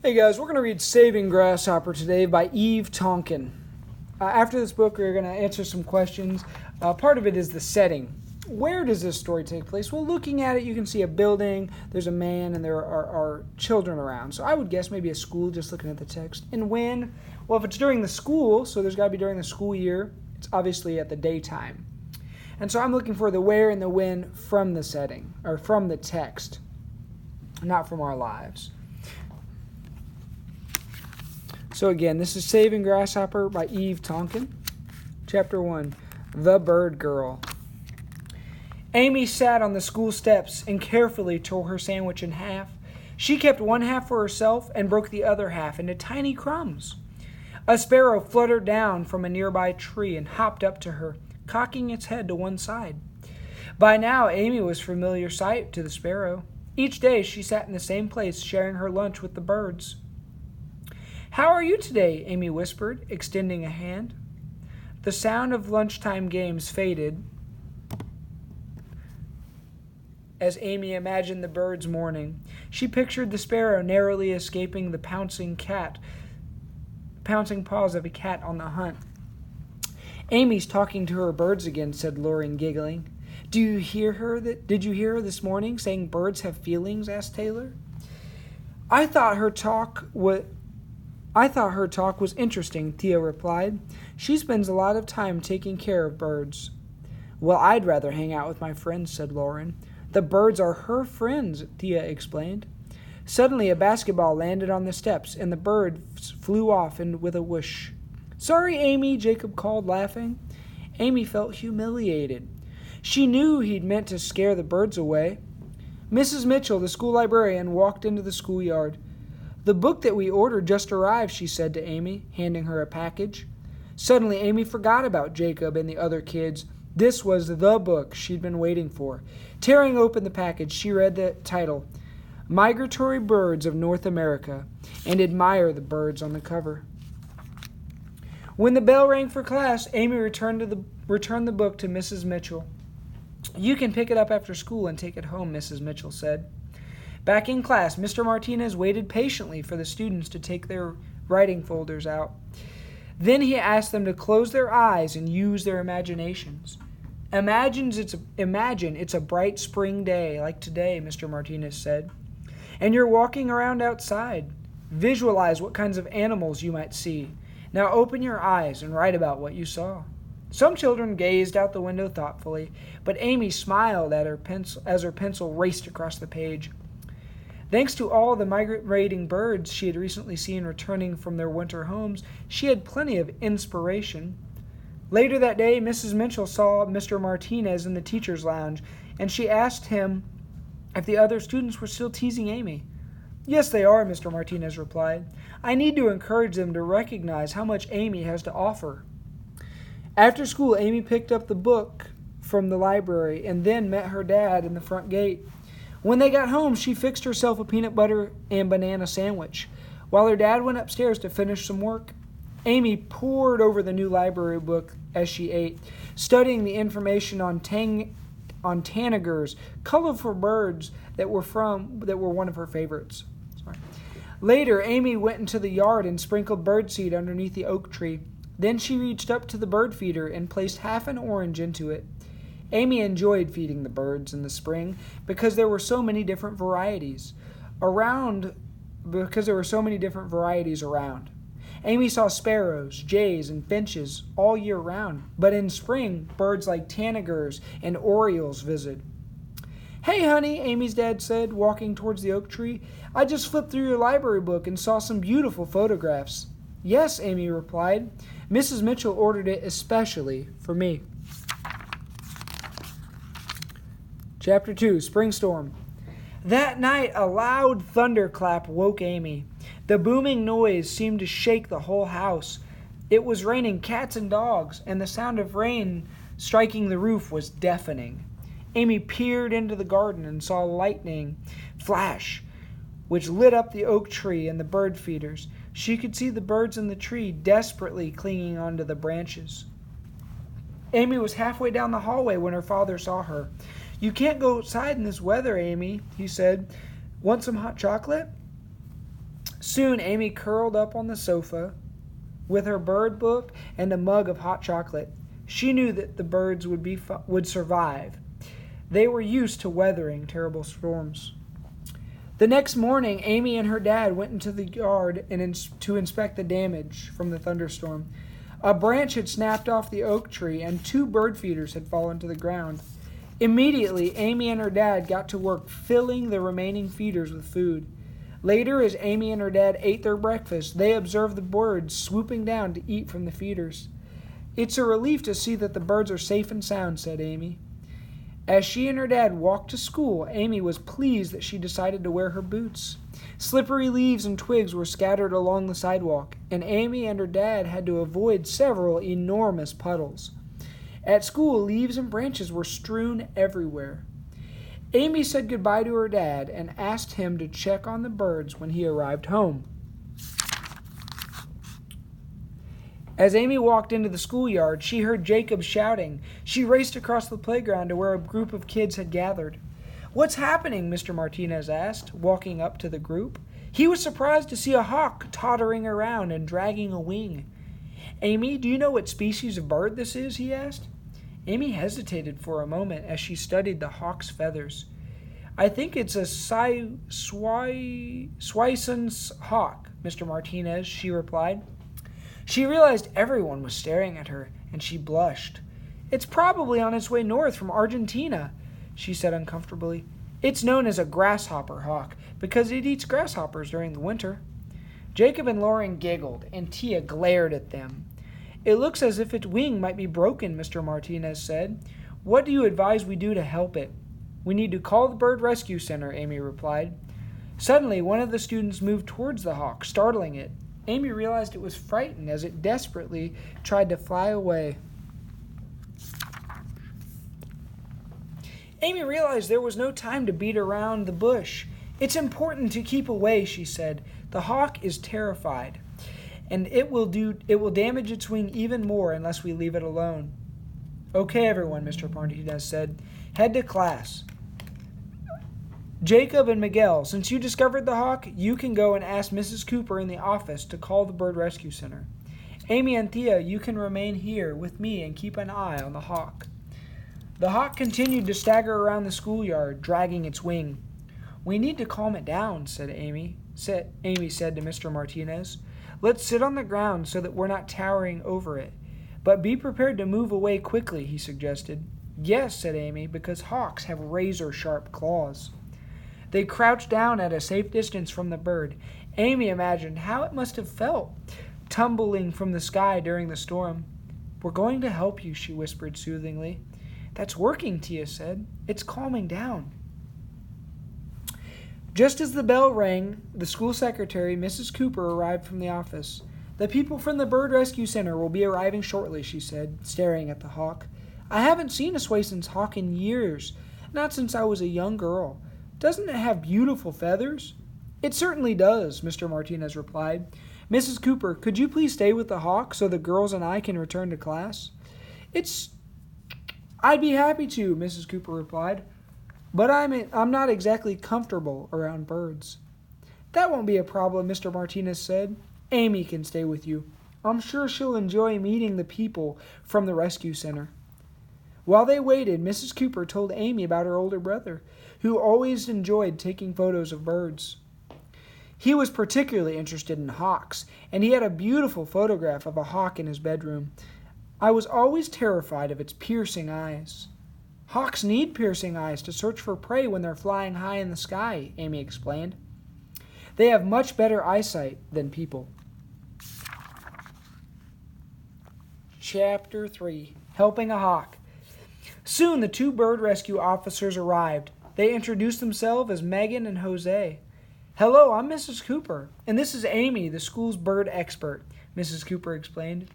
Hey guys, we're going to read Saving Grasshopper today by Eve Tonkin. After this book, we're going to answer some questions. Part of it is the setting. Where does this story take place? Well, looking at it, you can see a building, there's a man, and there are children around. So I would guess maybe a school, just looking at the text. And when? Well, if it's during the school, so there's got to be during the school year, it's obviously at the daytime. And so I'm looking for the where and the when from the setting, or from the text, not from our lives. So again, this is Saving Grasshopper by Eve Tonkin. Chapter 1, The Bird Girl. Amy sat on the school steps and carefully tore her sandwich in half. She kept one half for herself and broke the other half into tiny crumbs. A sparrow fluttered down from a nearby tree and hopped up to her, cocking its head to one side. By now, Amy was a familiar sight to the sparrow. Each day she sat in the same place, sharing her lunch with the birds. "How are you today?" Amy whispered, extending a hand. The sound of lunchtime games faded as Amy imagined the birds mourning. She pictured the sparrow narrowly escaping the pouncing paws of a cat on the hunt. "Amy's talking to her birds again," said Lauren, giggling. Did you hear her this morning saying birds have feelings?" asked Taylor. I thought her talk was interesting," Thea replied. "She spends a lot of time taking care of birds." "Well, I'd rather hang out with my friends," said Lauren. "The birds are her friends," Thea explained. Suddenly, a basketball landed on the steps, and the birds flew off with a whoosh. "Sorry, Amy," Jacob called, laughing. Amy felt humiliated. She knew he'd meant to scare the birds away. Mrs. Mitchell, the school librarian, walked into the schoolyard. "The book that we ordered just arrived," she said to Amy, handing her a package. Suddenly, Amy forgot about Jacob and the other kids. This was the book she'd been waiting for. Tearing open the package, she read the title, Migratory Birds of North America, and admired the birds on the cover. When the bell rang for class, Amy returned the book to Mrs. Mitchell. "You can pick it up after school and take it home," Mrs. Mitchell said. Back in class, Mr. Martinez waited patiently for the students to take their writing folders out. Then he asked them to close their eyes and use their imaginations. Imagine it's a bright spring day like today," Mr. Martinez said. "And you're walking around outside. Visualize what kinds of animals you might see. Now open your eyes and write about what you saw." Some children gazed out the window thoughtfully, but Amy smiled at as her pencil raced across the page. Thanks to all the migrating birds she had recently seen returning from their winter homes, she had plenty of inspiration. Later that day, Mrs. Mitchell saw Mr. Martinez in the teacher's lounge, and she asked him if the other students were still teasing Amy. "Yes, they are," Mr. Martinez replied. "I need to encourage them to recognize how much Amy has to offer." After school, Amy picked up the book from the library and then met her dad in the front gate. When they got home, she fixed herself a peanut butter and banana sandwich. While her dad went upstairs to finish some work, Amy pored over the new library book as she ate, studying the information on tanagers, colorful birds that were one of her favorites. Later, Amy went into the yard and sprinkled birdseed underneath the oak tree. Then she reached up to the bird feeder and placed half an orange into it. Amy enjoyed feeding the birds in the spring because there were so many different varieties around. Amy saw sparrows, jays, and finches all year round, but in spring, birds like tanagers and orioles visited. "Hey, honey," Amy's dad said, walking towards the oak tree. "I just flipped through your library book and saw some beautiful photographs." "Yes," Amy replied. "Mrs. Mitchell ordered it especially for me." Chapter 2, Spring Storm. That night, a loud thunderclap woke Amy. The booming noise seemed to shake the whole house. It was raining cats and dogs, and the sound of rain striking the roof was deafening. Amy peered into the garden and saw lightning flash, which lit up the oak tree and the bird feeders. She could see the birds in the tree desperately clinging onto the branches. Amy was halfway down the hallway when her father saw her. "You can't go outside in this weather, Amy," he said. "Want some hot chocolate?" Soon Amy curled up on the sofa with her bird book and a mug of hot chocolate. She knew that the birds would survive. They were used to weathering terrible storms. The next morning, Amy and her dad went into the yard to inspect the damage from the thunderstorm. A branch had snapped off the oak tree, and 2 bird feeders had fallen to the ground. Immediately, Amy and her dad got to work filling the remaining feeders with food. Later, as Amy and her dad ate their breakfast, they observed the birds swooping down to eat from the feeders. "It's a relief to see that the birds are safe and sound," said Amy. As she and her dad walked to school, Amy was pleased that she decided to wear her boots. Slippery leaves and twigs were scattered along the sidewalk, and Amy and her dad had to avoid several enormous puddles. At school, leaves and branches were strewn everywhere. Amy said goodbye to her dad and asked him to check on the birds when he arrived home. As Amy walked into the schoolyard, she heard Jacob shouting. She raced across the playground to where a group of kids had gathered. "What's happening?" Mr. Martinez asked, walking up to the group. He was surprised to see a hawk tottering around and dragging a wing. "Amy, do you know what species of bird this is?" he asked. Amy hesitated for a moment as she studied the hawk's feathers. "I think it's a Swyson's hawk, Mr. Martinez," she replied. She realized everyone was staring at her, and she blushed. "It's probably on its way north from Argentina," she said uncomfortably. "It's known as a grasshopper hawk because it eats grasshoppers during the winter." Jacob and Lauren giggled, and Tia glared at them. "It looks as if its wing might be broken," Mr. Martinez said. "What do you advise we do to help it?" "We need to call the Bird Rescue Center," Amy replied. Suddenly, one of the students moved towards the hawk, startling it. Amy realized it was frightened as it desperately tried to fly away. Amy realized there was no time to beat around the bush. "It's important to keep away," she said. "The hawk is terrified, and it will damage its wing even more unless we leave it alone." "Okay, everyone," Mr. Martinez said. "Head to class. Jacob and Miguel, since you discovered the hawk, you can go and ask Mrs. Cooper in the office to call the Bird Rescue Center. Amy and Thea, you can remain here with me and keep an eye on the hawk." The hawk continued to stagger around the schoolyard, dragging its wing. "We need to calm it down," Amy said to Mr. Martinez. "Let's sit on the ground so that we're not towering over it. But be prepared to move away quickly," he suggested. "Yes," said Amy, "because hawks have razor-sharp claws." They crouched down at a safe distance from the bird. Amy imagined how it must have felt, tumbling from the sky during the storm. "We're going to help you," she whispered soothingly. "That's working," Tia said. "It's calming down." Just as the bell rang, the school secretary, Mrs. Cooper, arrived from the office. "The people from the Bird Rescue Center will be arriving shortly," she said, staring at the hawk. "I haven't seen a Swyson's hawk in years, not since I was a young girl. Doesn't it have beautiful feathers?" "It certainly does," Mr. Martinez replied. "Mrs. Cooper, could you please stay with the hawk so the girls and I can return to class?" "I'd be happy to," Mrs. Cooper replied, "but I'm not exactly comfortable around birds." "That won't be a problem," Mr. Martinez said. "Amy can stay with you. I'm sure she'll enjoy meeting the people from the rescue center." While they waited, Mrs. Cooper told Amy about her older brother, who always enjoyed taking photos of birds. He was particularly interested in hawks, and he had a beautiful photograph of a hawk in his bedroom. "I was always terrified of its piercing eyes." "Hawks need piercing eyes to search for prey when they're flying high in the sky," Amy explained. "They have much better eyesight than people." Chapter 3. Helping a Hawk. Soon the 2 bird rescue officers arrived. They introduced themselves as Megan and Jose. "Hello, I'm Mrs. Cooper, and this is Amy, the school's bird expert," Mrs. Cooper explained.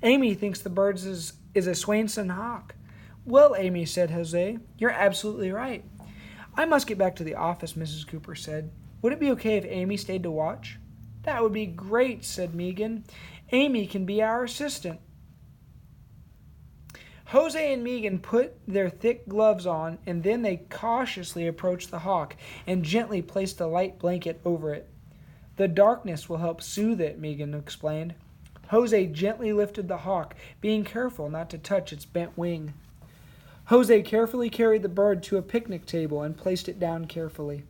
"Amy thinks the bird is a Swainson hawk." "Well, Amy," said Jose, "you're absolutely right." "I must get back to the office," Mrs. Cooper said. "Would it be okay if Amy stayed to watch?" "That would be great," said Megan. "Amy can be our assistant." Jose and Megan put their thick gloves on, and then they cautiously approached the hawk and gently placed a light blanket over it. The darkness will help soothe it, Megan explained. Jose gently lifted the hawk, being careful not to touch its bent wing. Jose carefully carried the bird to a picnic table and placed it down carefully.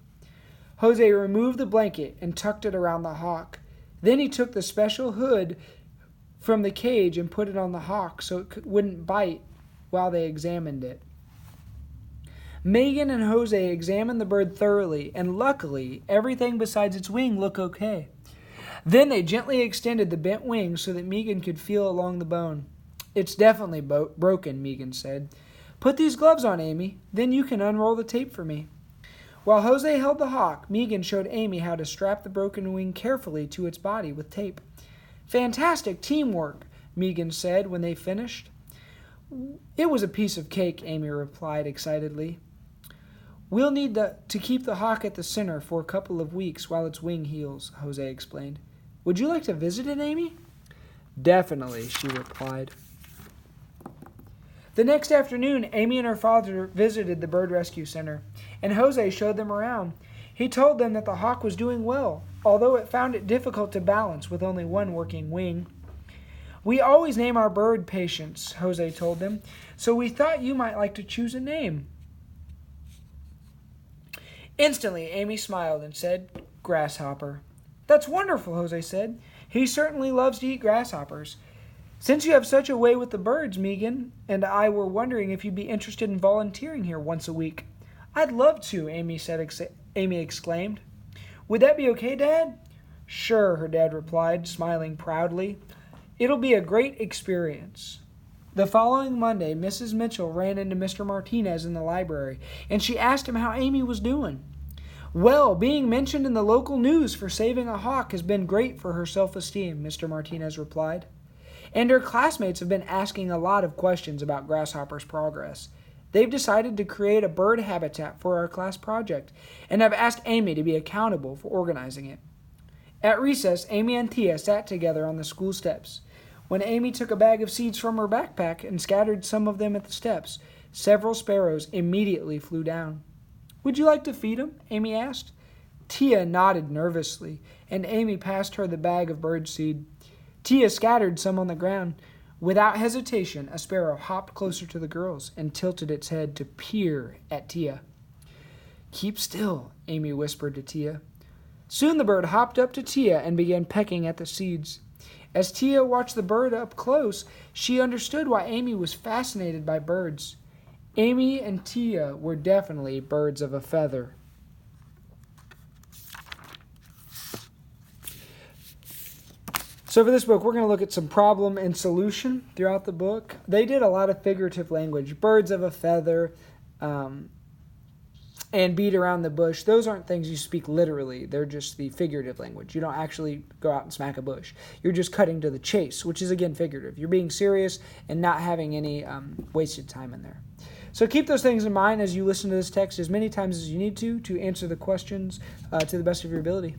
Jose removed the blanket and tucked it around the hawk. Then he took the special hood from the cage and put it on the hawk so it wouldn't bite while they examined it. Megan and Jose examined the bird thoroughly, and luckily, everything besides its wing looked okay. Then they gently extended the bent wing so that Megan could feel along the bone. It's definitely broken, Megan said. Put these gloves on, Amy. Then you can unroll the tape for me. While Jose held the hawk, Megan showed Amy how to strap the broken wing carefully to its body with tape. Fantastic teamwork, Megan said when they finished. It was a piece of cake, Amy replied excitedly. We'll need to keep the hawk at the center for a couple of weeks while its wing heals, Jose explained. Would you like to visit it, Amy? Definitely, she replied. The next afternoon, Amy and her father visited the bird rescue center, and Jose showed them around. He told them that the hawk was doing well, although it found it difficult to balance with only one working wing. We always name our bird patients, Jose told them, so we thought you might like to choose a name. Instantly, Amy smiled and said, Grasshopper. That's wonderful, Jose said. He certainly loves to eat grasshoppers. Since you have such a way with the birds, Megan and I were wondering if you'd be interested in volunteering here once a week. I'd love to, Amy exclaimed. Would that be okay, Dad? Sure, her dad replied, smiling proudly. It'll be a great experience. The following Monday, Mrs. Mitchell ran into Mr. Martinez in the library, and she asked him how Amy was doing. Well, being mentioned in the local news for saving a hawk has been great for her self-esteem, Mr. Martinez replied. And her classmates have been asking a lot of questions about Grasshopper's progress. They've decided to create a bird habitat for our class project, and have asked Amy to be accountable for organizing it. At recess, Amy and Tia sat together on the school steps. When Amy took a bag of seeds from her backpack and scattered some of them at the steps, several sparrows immediately flew down. Would you like to feed them? Amy asked. Tia nodded nervously, and Amy passed her the bag of bird seed. Tia scattered some on the ground. Without hesitation, a sparrow hopped closer to the girls and tilted its head to peer at Tia. Keep still, Amy whispered to Tia. Soon the bird hopped up to Tia and began pecking at the seeds. As Tia watched the bird up close, she understood why Amy was fascinated by birds. Amy and Tia were definitely birds of a feather. So for this book, we're going to look at some problem and solution throughout the book. They did a lot of figurative language, birds of a feather, and beat around the bush. Those aren't things you speak literally. They're just the figurative language. You don't actually go out and smack a bush. You're just cutting to the chase, which is, again, figurative. You're being serious and not having any wasted time in there. So keep those things in mind as you listen to this text as many times as you need to answer the questions to the best of your ability.